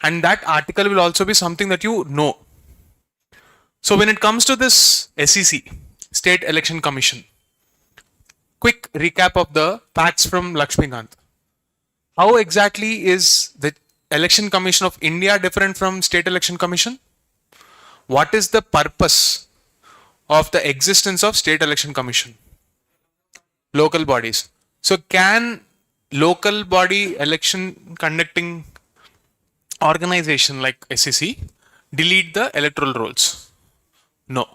and that article will also be something that you know. So when it comes to this SEC, State Election Commission, quick recap of the facts from Lakshmikant. How exactly is the Election Commission of India different from State Election Commission? What is the purpose of the existence of State Election Commission? Local bodies. So can local body election conducting organization like SEC delete the electoral rolls? No,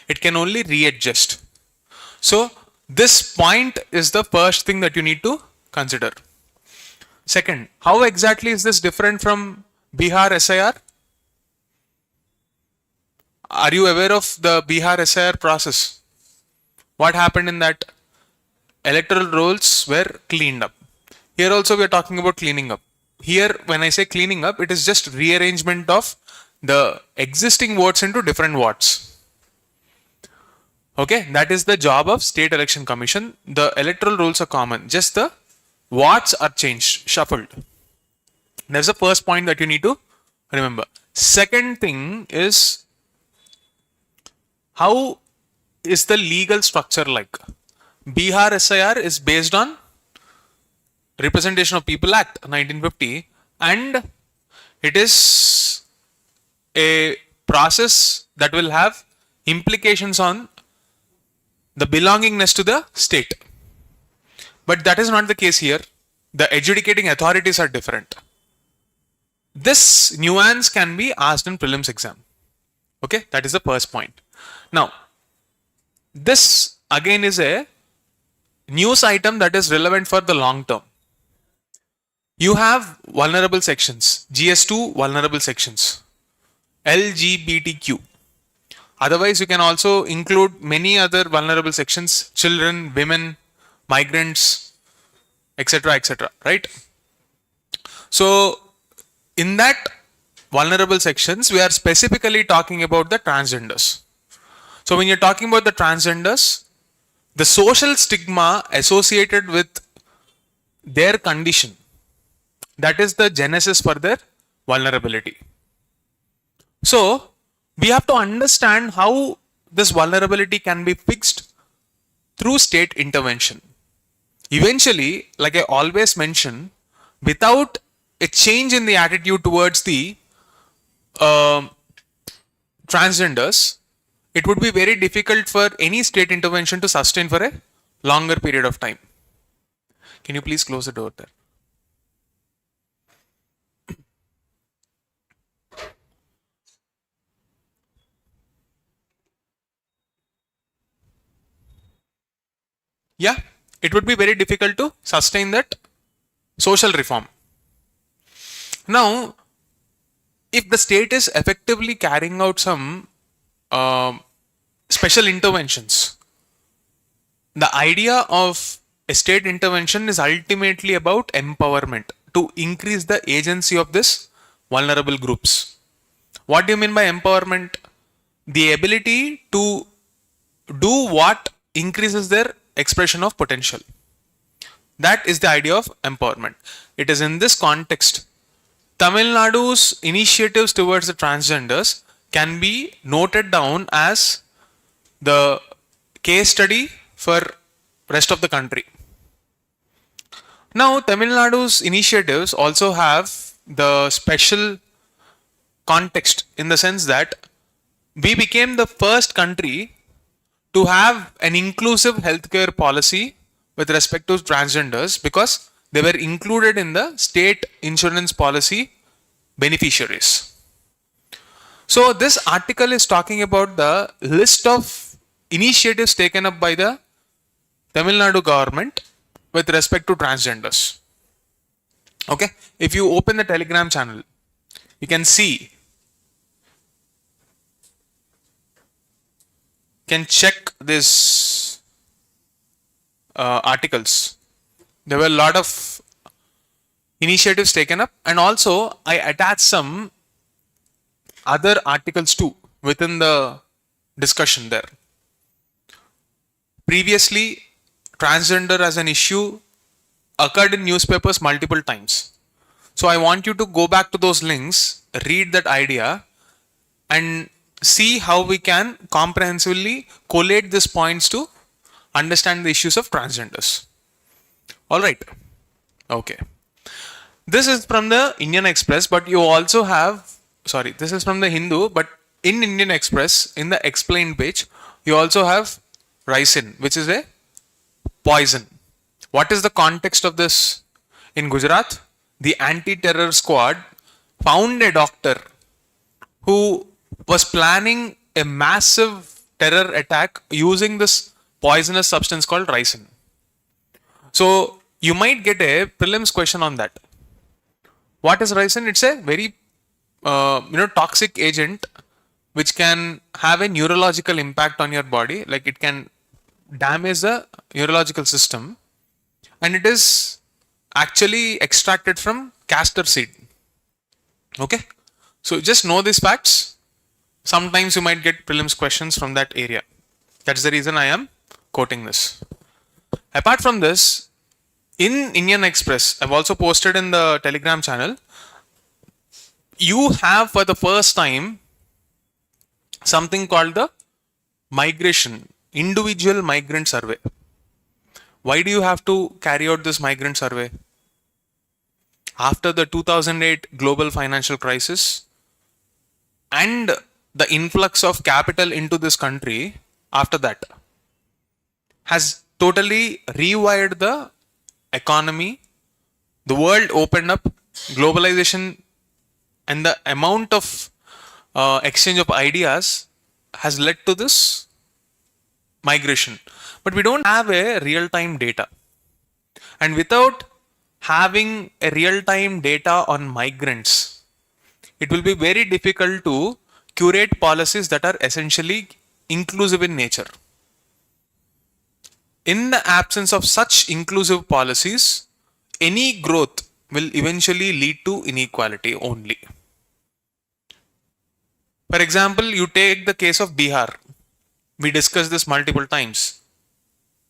it can only readjust. So this point is the first thing that you need to consider. Second, how exactly is this different from Bihar SIR? Are you aware of the Bihar SIR process? What happened in that? Electoral rolls were cleaned up. Here also we are talking about cleaning up. Here when I say cleaning up, it is just rearrangement of the existing votes into different wards. Okay, that is the job of State Election Commission. The electoral rolls are common, just the wards are changed, shuffled. That's the first point that you need to remember. Second thing is, how is the legal structure like? Bihar SIR is based on Representation of People Act 1950, and it is a process that will have implications on the belongingness to the state. But that is not the case here. The adjudicating authorities are different. This nuance can be asked in prelims exam. Okay, that is the first point. Now, this again is a news item that is relevant for the long term. You have vulnerable sections, GS2 vulnerable sections, LGBTQ. Otherwise, you can also include many other vulnerable sections, children, women, migrants, etc., right? So, in that vulnerable sections, we are specifically talking about the transgenders. So, when you're talking about the transgenders, the social stigma associated with their condition, that is the genesis for their vulnerability. So, we have to understand how this vulnerability can be fixed through state intervention. Eventually, like I always mention, without a change in the attitude towards the transgenders, it would be very difficult for any state intervention to sustain for a longer period of time. Can you please close the door there? Yeah, it would be very difficult to sustain that social reform. Now, if the state is effectively carrying out some special interventions, the idea of a state intervention is ultimately about empowerment to increase the agency of this vulnerable groups. What do you mean by empowerment? The ability to do what increases their expression of potential. That is the idea of empowerment. It is in this context, Tamil Nadu's initiatives towards the transgenders can be noted down as the case study for rest of the country. Now, Tamil Nadu's initiatives also have the special context in the sense that we became the first country to have an inclusive healthcare policy with respect to transgenders because they were included in the state insurance policy beneficiaries. So this article is talking about the list of initiatives taken up by the Tamil Nadu government with respect to transgenders. Okay, if you open the Telegram channel, you can see, can check this articles. There were a lot of initiatives taken up, and also I attached some other articles too within the discussion there. So I want you to go back to those links, read that idea, and see how we can comprehensively collate these points to understand the issues of transgenders. All right. Okay. This is from the Indian Express, but you also have, sorry, this is from the Hindu, but in Indian Express, in the explained page, you also have ricin, which is a poison. What is the context of this? In Gujarat, the anti-terror squad found a doctor who was planning a massive terror attack using this poisonous substance called ricin. So you might get a prelims question on that. What is ricin? It's a very toxic agent which can have a neurological impact on your body, like it can damage the neurological system, and it is actually extracted from castor seed. Okay, so just know these facts. Sometimes you might get prelims questions from that area. That's the reason I am quoting this. Apart from this, in Indian Express, I've also posted in the Telegram channel, you have for the first time something called the migration, individual migrant survey. Why do you have to carry out this migrant survey? After the 2008 global financial crisis and the influx of capital into this country after that has totally rewired the economy. The world opened up, globalization and the amount of exchange of ideas has led to this migration. But we don't have a real-time data. And without having a real-time data on migrants, it will be very difficult to curate policies that are essentially inclusive in nature. In the absence of such inclusive policies, any growth will eventually lead to inequality only. For example, you take the case of Bihar. We discussed this multiple times.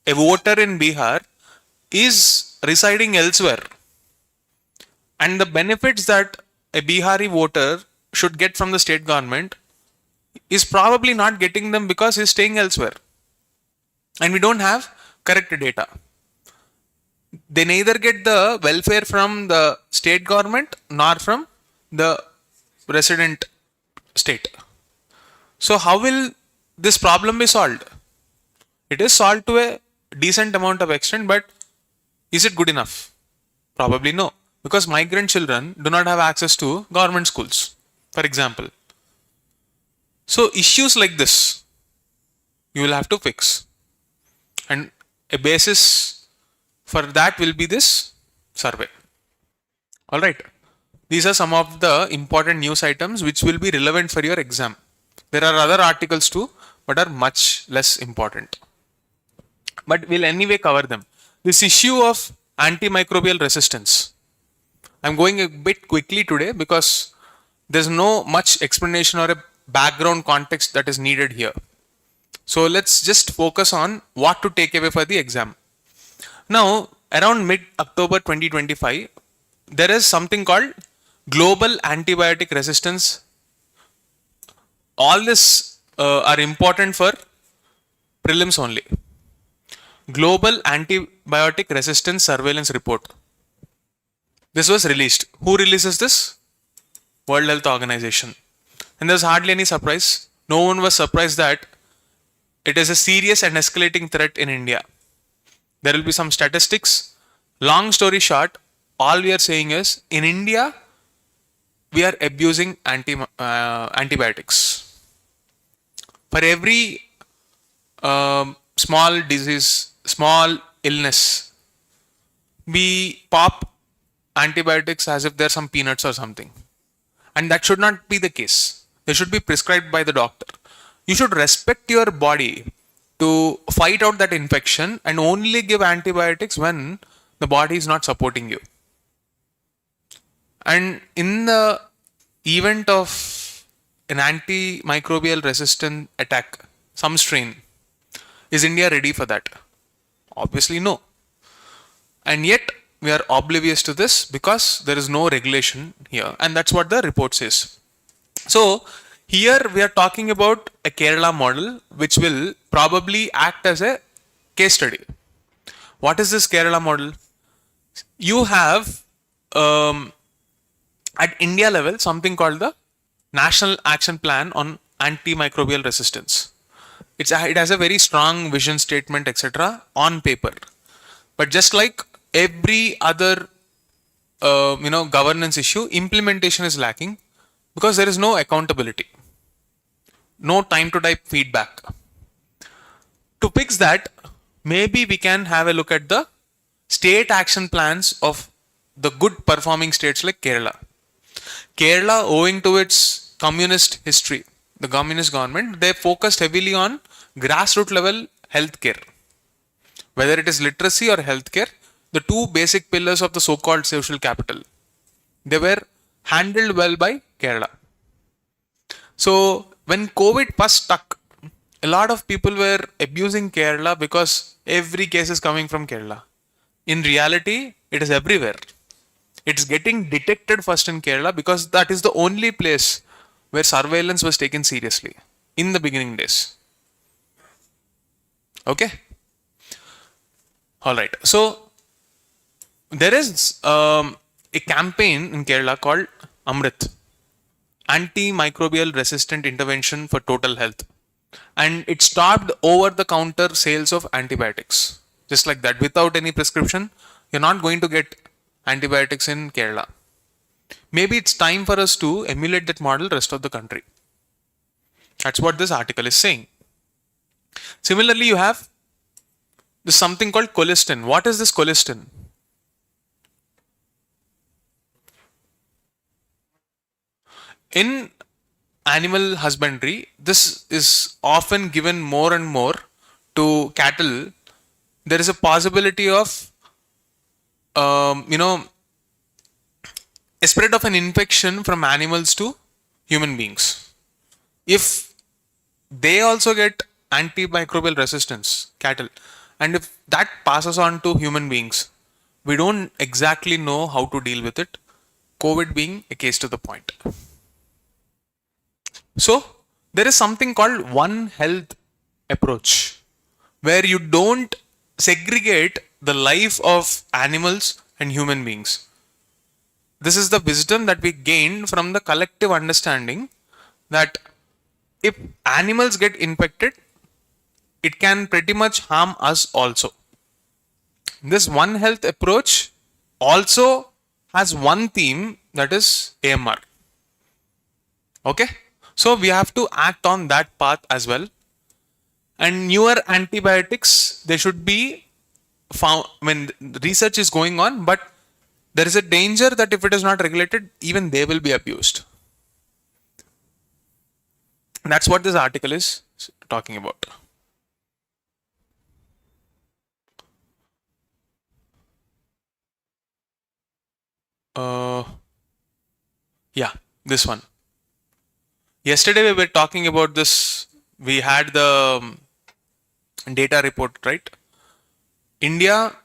A voter in Bihar is residing elsewhere, and the benefits that a Bihari voter should get from the state government is probably not getting them because he's staying elsewhere. And we don't have correct data. They neither get the welfare from the state government nor from the resident state. So how will this problem be solved? It is solved to a decent amount of extent, but is it good enough? Probably no, because migrant children do not have access to government schools, for example. So issues like this, you will have to fix. And a basis for that will be this survey. All right. These are some of the important news items which will be relevant for your exam. There are other articles too, but are much less important. But we'll anyway cover them. This issue of antimicrobial resistance. I'm going a bit quickly today because there's no much explanation or a background context that is needed here. So let's just focus on what to take away for the exam. Now, around mid-October 2025, there is something called global antibiotic resistance. All this are important for prelims only. Global antibiotic resistance surveillance report. This was released. Who releases this? World Health Organization. And there's hardly any surprise. No one was surprised that it is a serious and escalating threat in India. There will be some statistics. Long story short, all we are saying is in India, we are abusing antibiotics. For every small disease, small illness, we pop antibiotics as if they're some peanuts or something. And that should not be the case. They should be prescribed by the doctor. You should respect your body to fight out that infection and only give antibiotics when the body is not supporting you. And in the event of an antimicrobial resistant attack, some strain, is India ready for that? Obviously no. And yet we are oblivious to this because there is no regulation here, and that's what the report says. So here we are talking about a Kerala model which will probably act as a case study. What is this Kerala model? You have at India level something called the National Action Plan on Antimicrobial Resistance. It has a very strong vision statement, etc. on paper. But just like every other governance issue, implementation is lacking because there is no accountability, no time to type feedback. To fix that, maybe we can have a look at the state action plans of the good performing states like Kerala. Kerala, owing to its communist history, the communist government, they focused heavily on grassroots level healthcare. Whether it is literacy or healthcare, the two basic pillars of the so-called social capital, they were handled well by Kerala. So when COVID first stuck, a lot of people were abusing Kerala because every case is coming from Kerala. In reality, it is everywhere. It's getting detected first in Kerala because that is the only place where surveillance was taken seriously in the beginning days. Okay. All right. So there is a campaign in Kerala called Amrit, Antimicrobial Resistant Intervention for Total Health, and it stopped over-the-counter sales of antibiotics. Just like that, without any prescription, you're not going to get antibiotics in Kerala. Maybe it's time for us to emulate that model rest of the country. That's what this article is saying. Similarly, you have this something called colistin. What is this colistin? In animal husbandry, this is often given more and more to cattle. There is a possibility of a spread of an infection from animals to human beings. If they also get antimicrobial resistance, cattle, and if that passes on to human beings, we don't exactly know how to deal with it, COVID being a case to the point. So there is something called One Health approach, where you don't segregate the life of animals and human beings. This is the wisdom that we gained from the collective understanding that if animals get infected, it can pretty much harm us also. This One Health approach also has one theme, that is AMR. Okay, so we have to act on that path as well. And newer antibiotics, they should be found when research is going on, but there is a danger that if it is not regulated, even they will be abused. That's what this article is talking about. Yeah, this one. Yesterday we were talking about this. We had the data report, right? India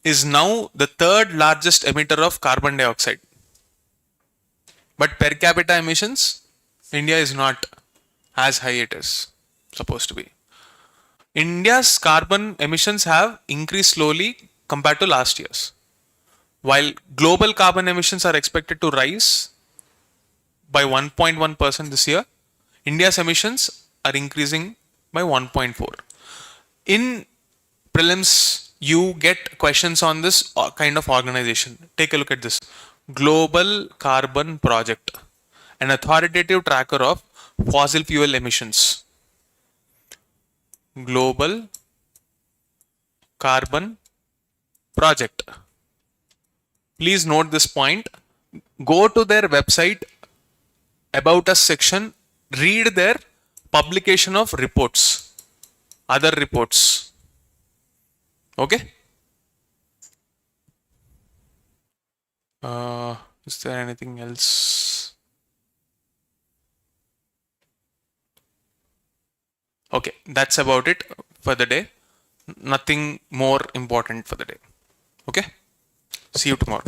is now the third largest emitter of carbon dioxide. But per capita emissions, India is not as high it is supposed to be. India's carbon emissions have increased slowly compared to last year's. While global carbon emissions are expected to rise by 1.1% this year, India's emissions are increasing by 1.4. In prelims, you get questions on this kind of organization. Take a look at this. Global Carbon Project, an authoritative tracker of fossil fuel emissions. Global Carbon Project. Please note this point. Go to their website, About Us section, read their publication of reports, other reports. Okay? Is there anything else? Okay, that's about it for the day. Nothing more important for the day. Okay? See you tomorrow.